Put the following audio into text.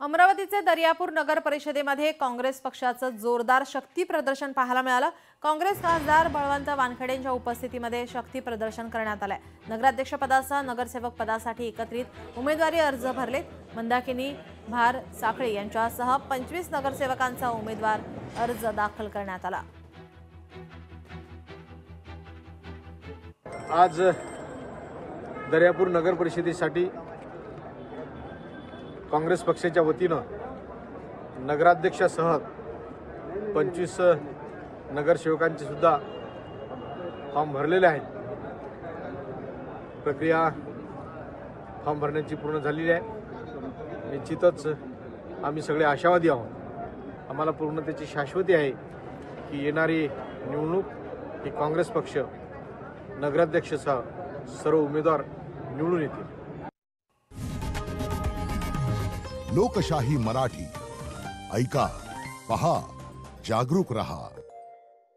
अमरावतीचे दर्यापूर नगर परिषदेमध्ये काँग्रेस पक्षाचं जोरदार शक्ती प्रदर्शन पाहायला मिळालं। काँग्रेस खासदार बळवंत वानखेडेंच्या उपस्थितीमध्ये शक्ती प्रदर्शन करण्यात आले। नगराध्यक्ष पदासह नगरसेवक पदासाठी एकत्रित उमेदवारी अर्ज भरलेत। मंदाकिनी भार साखळे यांच्यासह 25 नगरसेवकांचा उमेदवार अर्ज दाखल करण्यात आला। आज दर्यापूर नगर परिषदेसाठी काँग्रेस पक्षाच्या वतीनं नगराध्यक्षासह 25 नगरसेवकांचे सुद्धा फॉर्म भरलेले आहेत। प्रक्रिया फॉर्म भरण्याची पूर्ण झालेली आहे। निश्चितच आम्ही सगळे आशावादी आहोत। आम्हाला पूर्ण त्याची शाश्वती आहे की येणारी निवडणूक ही काँग्रेस पक्ष नगराध्यक्षासह सर्व उमेदवार निवडून येतील। लोकशाही मराठी ऐका, पहा, जागरूक रहा।